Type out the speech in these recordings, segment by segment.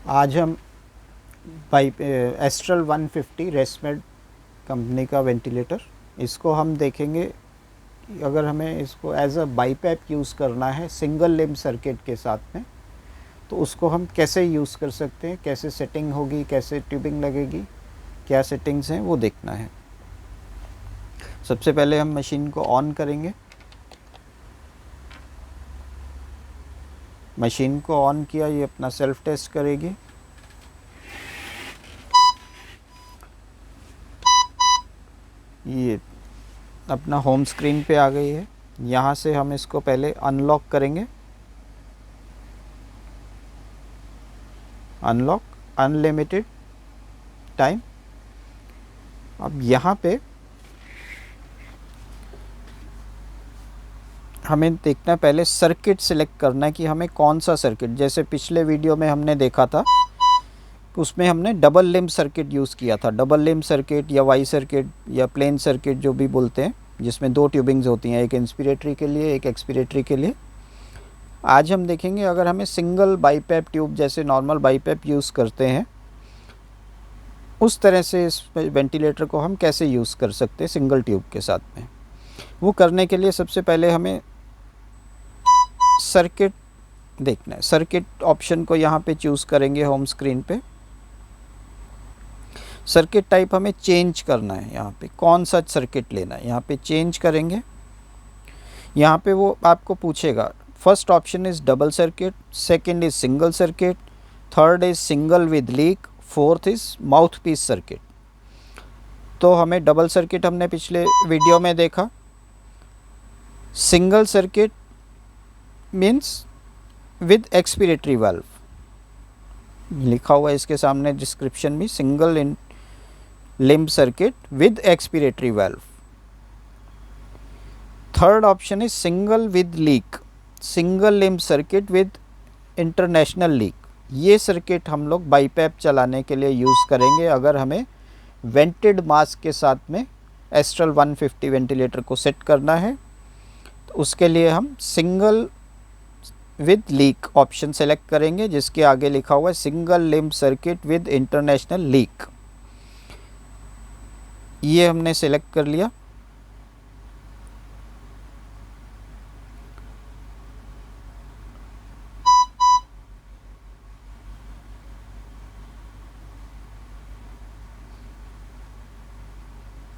आज हम astral 150 रेसमेड company का वेंटिलेटर, इसको हम देखेंगे। अगर हमें इसको एज अ बाईपैप यूज़ करना है सिंगल लिम्ब सर्किट के साथ में, तो उसको हम कैसे यूज़ कर सकते हैं, कैसे सेटिंग होगी, कैसे ट्यूबिंग लगेगी, क्या सेटिंग्स हैं वो देखना है। सबसे पहले हम मशीन को ऑन करेंगे। मशीन को ऑन किया, ये अपना सेल्फ टेस्ट करेगी। ये अपना होम स्क्रीन पे आ गई है। यहाँ से हम इसको पहले अनलॉक करेंगे। Unlock, unlimited time. अब यहाँ पे हमें देखना, पहले सर्किट सिलेक्ट करना है कि हमें कौन सा सर्किट। जैसे पिछले वीडियो में हमने देखा था, उसमें हमने डबल लिम्ब सर्किट यूज़ किया था। डबल लिम्ब सर्किट या वाई सर्किट या प्लेन सर्किट जो भी बोलते हैं, जिसमें दो ट्यूबिंग्स होती हैं, एक इंस्पिरेटरी के लिए, एक एक्सपिरेटरी के लिए। आज हम देखेंगे अगर हमें सिंगल बाईपैप ट्यूब जैसे नॉर्मल बाईपैप यूज़ करते हैं, उस तरह से इस वेंटिलेटर को हम कैसे यूज़ कर सकते हैं सिंगल ट्यूब के साथ में। वो करने के लिए सबसे पहले हमें सर्किट देखना है। सर्किट ऑप्शन को यहाँ पे चूज़ करेंगे होम स्क्रीन पे। सर्किट टाइप हमें चेंज करना है, यहाँ पे कौन सा सर्किट लेना है, यहाँ पे चेंज करेंगे। यहाँ पे वो आपको पूछेगा, first option is double circuit, second is single circuit, third is single with leak, fourth is mouth piece circuit. तो हमें डबल सर्किट हमने पिछले वीडियो में देखा। Single circuit means with expiratory valve, लिखा हुआ है इसके सामने डिस्क्रिप्शन में, single in limb circuit with expiratory valve. Third option is single with leak, single limb circuit with international leak. ये सर्किट हम लोग बाईपैप चलाने के लिए यूज़ करेंगे अगर हमें वेंटेड मास्क के साथ में एस्ट्रल 150 वेंटिलेटर को सेट करना है। तो उसके लिए हम single with leak option select करेंगे, जिसके आगे लिखा हुआ है single limb circuit with international leak. ये हमने सेलेक्ट कर लिया।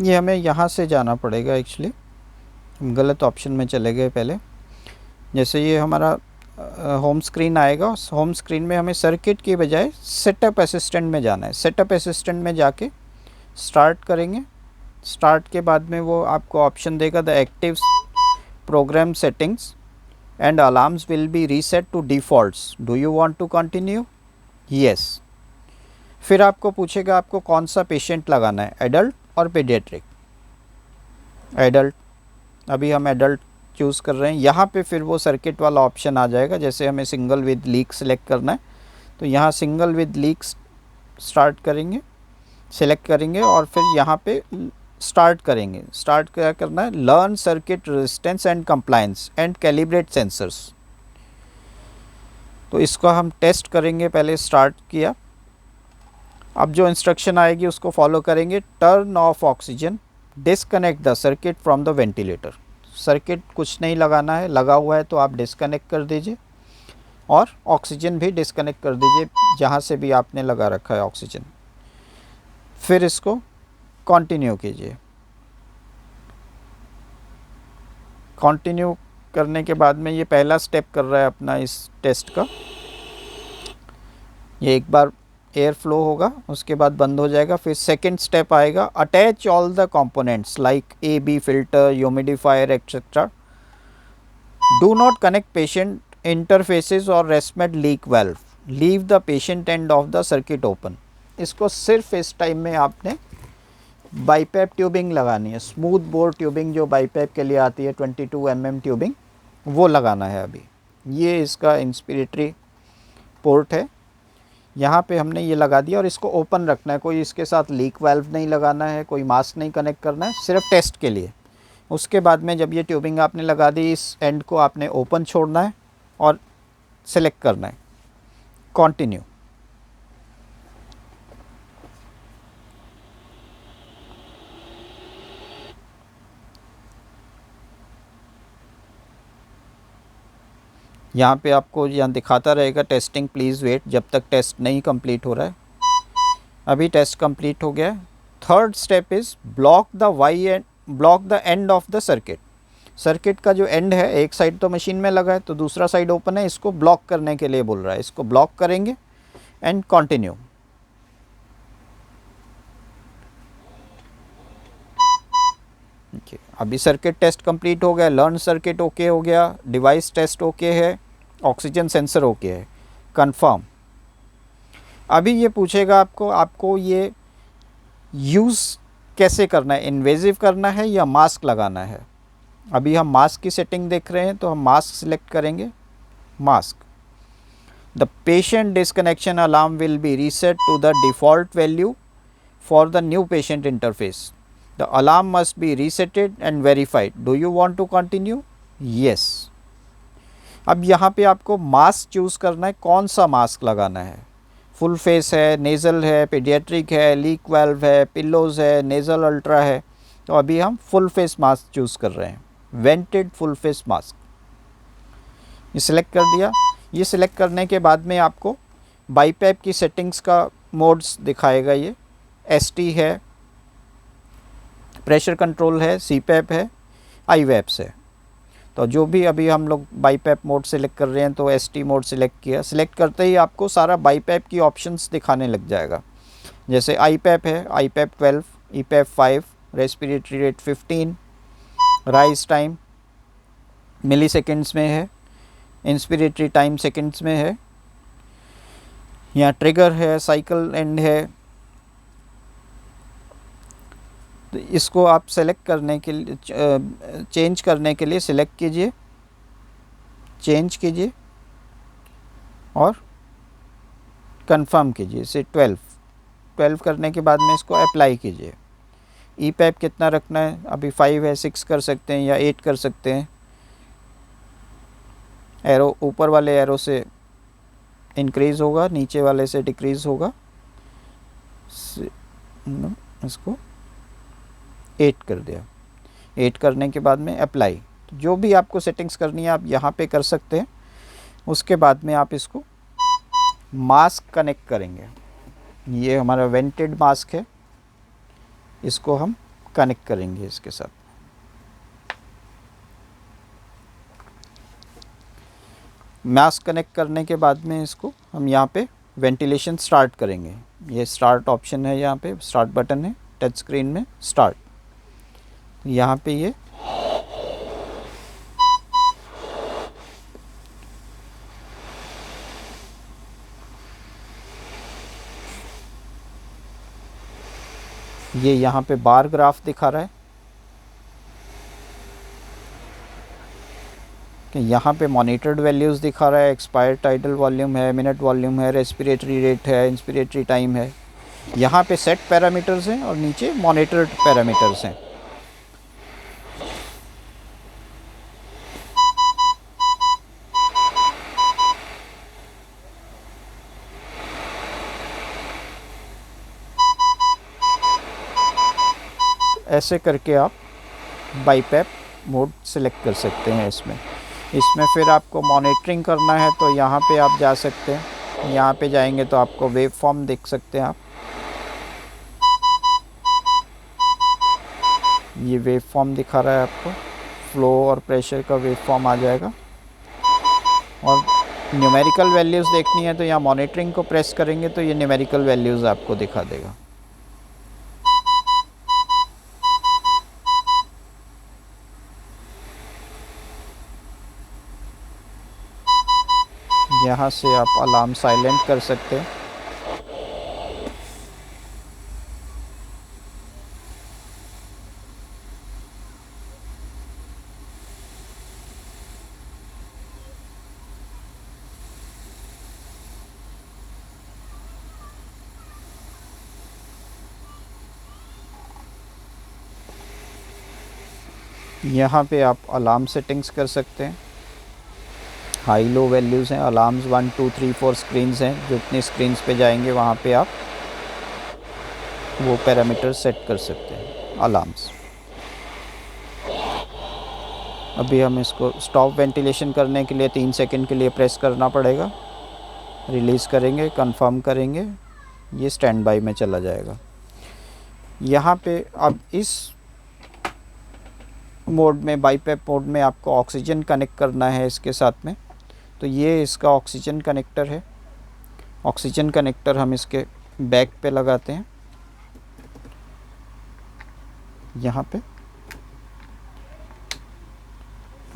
ये हमें यहाँ से जाना पड़ेगा, एक्चुअली हम गलत ऑप्शन में चले गए पहले। जैसे ये हमारा होम स्क्रीन आएगा, होम स्क्रीन में हमें सर्किट की बजाय सेटअप असिस्टेंट में जाना है। सेटअप असिस्टेंट में जाके स्टार्ट करेंगे। स्टार्ट के बाद में वो आपको ऑप्शन देगा, the active program settings and alarms will be reset to defaults, do you want to continue? Yes. फिर आपको पूछेगा आपको कौन सा पेशेंट लगाना है, एडल्ट और पीडियाट्रिक। एडल्ट, अभी हम एडल्ट चूज़ कर रहे हैं। यहाँ पे फिर वो सर्किट वाला ऑप्शन आ जाएगा। जैसे हमें सिंगल विद लीक सेलेक्ट करना है, तो यहाँ सिंगल विद लीक स्टार्ट करेंगे, सेलेक्ट करेंगे और फिर यहाँ पे स्टार्ट करेंगे। स्टार्ट क्या करना है, learn circuit resistance and compliance and calibrate sensors. तो इसको हम टेस्ट करेंगे। पहले स्टार्ट किया, अब जो इंस्ट्रक्शन आएगी उसको फॉलो करेंगे। Turn off oxygen, disconnect the circuit from the ventilator. Circuit कुछ नहीं लगाना है, लगा हुआ है तो आप डिस्कनेक्ट कर दीजिए और ऑक्सीजन भी डिस्कनेक्ट कर दीजिए जहाँ से भी आपने लगा रखा है ऑक्सीजन। फिर इसको कंटिन्यू कीजिए। कंटिन्यू करने के बाद में ये पहला स्टेप कर रहा है अपना इस टेस्ट का। ये एक बार एयर फ्लो होगा, उसके बाद बंद हो जाएगा। फिर सेकंड स्टेप आएगा, attach all the components like AB filter, humidifier etcetera. Do not connect patient interfaces और ResMed leak valve, leave the patient end of the circuit open. इसको सिर्फ इस टाइम में आपने बाईपैप ट्यूबिंग लगानी है, स्मूथ बोर ट्यूबिंग जो BiPAP के लिए आती है 22 mm ट्यूबिंग, वो लगाना है अभी। ये इसका इंस्पिरेटरी पोर्ट है, यहाँ पे हमने ये लगा दिया और इसको ओपन रखना है। कोई इसके साथ लीक वाल्व नहीं लगाना है, कोई मास्क नहीं कनेक्ट करना है, सिर्फ टेस्ट के लिए। उसके बाद में जब ये ट्यूबिंग आपने लगा दी, इस एंड को आपने ओपन छोड़ना है और सेलेक्ट करना है कंटिन्यू। यहाँ पे आपको यहाँ दिखाता रहेगा टेस्टिंग प्लीज़ वेट, जब तक टेस्ट नहीं कंप्लीट हो रहा है। अभी टेस्ट कंप्लीट हो गया है। Third step is block the end of the circuit. Circuit का जो एंड है, एक साइड तो मशीन में लगा है तो दूसरा साइड ओपन है, इसको ब्लॉक करने के लिए बोल रहा है। इसको ब्लॉक करेंगे एंड कंटिन्यू। अभी सर्किट टेस्ट कंप्लीट हो गया, लर्न सर्किट ओके हो गया, डिवाइस टेस्ट ओके है, ऑक्सीजन सेंसर ओके है, कंफर्म। अभी ये पूछेगा आपको ये यूज़ कैसे करना है, इन्वेजिव करना है या मास्क लगाना है। अभी हम मास्क की सेटिंग देख रहे हैं तो हम मास्क सिलेक्ट करेंगे। Mask, the patient disconnection alarm will be reset to the default value for the new patient interface. The alarm must be reseted and verified. Do you want to continue? Yes. अब यहाँ पे आपको mask choose करना है, कौन सा mask लगाना है। फुल फेस है, नेज़ल है, पीडियाट्रिक है, लीक वाल्व है, पिल्लोज़ है, नेज़ल अल्ट्रा है। तो अभी हम फुल फेस मास्क चूज़ कर रहे हैं, वेंटेड फुल फेस मास्क। ये सिलेक्ट कर दिया। ये सिलेक्ट करने के बाद में आपको बाईपैप की सेटिंग्स का मोड्स दिखाएगा। ये एसटी है, प्रेशर कंट्रोल है, सीपैप है, आईवैप्स है। तो जो भी अभी हम लोग बाईपैप मोड सेलेक्ट कर रहे हैं तो एसटी मोड सेलेक्ट किया। सिलेक्ट करते ही आपको सारा बाईपैप की ऑप्शंस दिखाने लग जाएगा। जैसे आईपैप है, आईपैप 12, ईपैप 5, रेस्पिरेटरी रेट 15, राइज टाइम मिली सेकेंड्स में है, इंस्पिरेटरी टाइम सेकेंड्स में है, यहाँ ट्रिगर है, साइकिल एंड है। तो इसको आप सेलेक्ट करने के लिए चेंज करने के लिए सिलेक्ट कीजिए, चेंज कीजिए और कंफर्म कीजिए। इसे 12 करने के बाद में इसको अप्लाई कीजिए। ई पैप कितना रखना है, अभी 5 है, 6 कर सकते हैं या 8 कर सकते हैं। एरो ऊपर वाले एरो से इंक्रीज़ होगा, नीचे वाले से डिक्रीज़ होगा। इसको 8 कर दिया। 8 करने के बाद में अप्लाई। तो जो भी आपको सेटिंग्स करनी है आप यहाँ पे कर सकते हैं। उसके बाद में आप इसको मास्क कनेक्ट करेंगे। ये हमारा वेंटेड मास्क है, इसको हम कनेक्ट करेंगे इसके साथ। मास्क कनेक्ट करने के बाद में इसको हम यहाँ पे वेंटिलेशन स्टार्ट करेंगे। ये स्टार्ट ऑप्शन है, यहाँ पे स्टार्ट बटन है टच स्क्रीन में, स्टार्ट। यहाँ पे ये यहाँ पे बार ग्राफ दिखा रहा है कि यहाँ पे मॉनिटर्ड वैल्यूज़ दिखा रहा है। एक्सपायर्ड टाइडल वॉल्यूम है, मिनट वॉल्यूम है, रेस्पिरेटरी रेट है, इंस्पिरेटरी टाइम है। यहाँ पे सेट पैरामीटर्स हैं और नीचे मॉनिटर्ड पैरामीटर्स हैं। ऐसे करके आप बाईपैप मोड सेलेक्ट कर सकते हैं। इसमें फिर आपको मॉनिटरिंग करना है तो यहाँ पे आप जा सकते हैं। यहाँ पे जाएंगे तो आपको वेव फॉर्म देख सकते हैं आप। ये वेव फॉर्म दिखा रहा है आपको, फ्लो और प्रेशर का वेव फॉर्म आ जाएगा। और न्यूमेरिकल वैल्यूज़ देखनी है तो यहाँ मॉनिटरिंग को प्रेस करेंगे तो ये न्यूमेरिकल वैल्यूज़ आपको दिखा देगा। यहाँ से आप अलार्म साइलेंट कर सकते हैं। यहाँ पे आप अलार्म सेटिंग्स कर सकते हैं। हाई लो वैल्यूज़ हैं, अलार्म्स 1 2 3 4 स्क्रीन्स हैं। जितनी स्क्रीन्स पे जाएंगे वहाँ पे आप वो पैरामीटर सेट कर सकते हैं अलार्म्स। अभी हम इसको स्टॉप वेंटिलेशन करने के लिए 3 सेकंड के लिए प्रेस करना पड़ेगा। रिलीज़ करेंगे, कंफर्म करेंगे, ये स्टैंड बाई में चला जाएगा। यहाँ पे अब इस मोड में, बाईपैप मोड में आपको ऑक्सीजन कनेक्ट करना है इसके साथ में। तो ये इसका ऑक्सीजन कनेक्टर है। ऑक्सीजन कनेक्टर हम इसके बैक पे लगाते हैं, यहाँ पे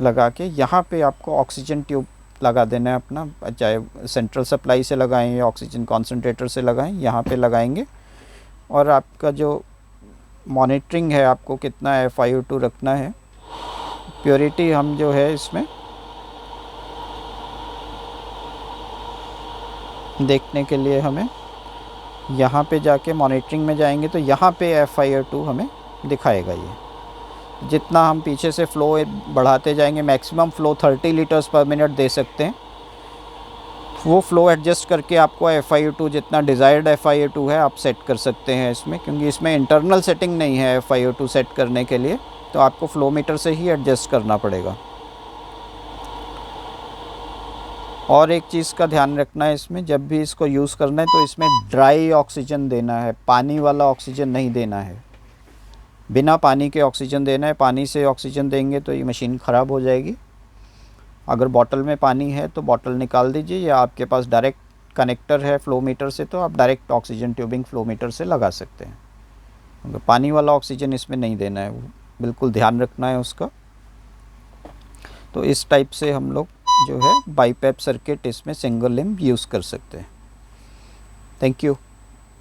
लगा के यहाँ पे आपको ऑक्सीजन ट्यूब लगा देना है अपना, चाहे सेंट्रल सप्लाई से लगाएं या ऑक्सीजन कॉन्सेंट्रेटर से लगाएं, यहाँ पे लगाएंगे। और आपका जो मॉनिटरिंग है, आपको कितना FiO2 रखना है, प्योरिटी हम जो है इसमें देखने के लिए हमें यहाँ पे जाके मॉनिटरिंग में जाएंगे तो यहाँ पे FiO2 हमें दिखाएगा। ये जितना हम पीछे से फ़्लो बढ़ाते जाएंगे, maximum flow 30 litres per minute दे सकते हैं। वो फ़्लो एडजस्ट करके आपको FiO2 जितना डिज़ायर्ड FiO2 है आप सेट कर सकते हैं इसमें, क्योंकि इसमें इंटरनल सेटिंग नहीं है FiO2 सेट करने के लिए, तो आपको फ़्लो मीटर से ही एडजस्ट करना पड़ेगा। और एक चीज़ का ध्यान रखना है इसमें, जब भी इसको यूज़ करना है तो इसमें ड्राई ऑक्सीजन देना है, पानी वाला ऑक्सीजन नहीं देना है। बिना पानी के ऑक्सीजन देना है। पानी से ऑक्सीजन देंगे तो ये मशीन ख़राब हो जाएगी। अगर बॉटल में पानी है तो बॉटल निकाल दीजिए, या आपके पास डायरेक्ट कनेक्टर है फ़्लो मीटर से तो आप direct oxygen tubing flow meter से लगा सकते हैं। अगर पानी वाला ऑक्सीजन इसमें नहीं देना है, वो बिल्कुल ध्यान रखना है उसका। तो इस टाइप से हम लोग जो है बाईपैप सर्किट इसमें सिंगल लिम्ब यूज़ कर सकते हैं। Thank you.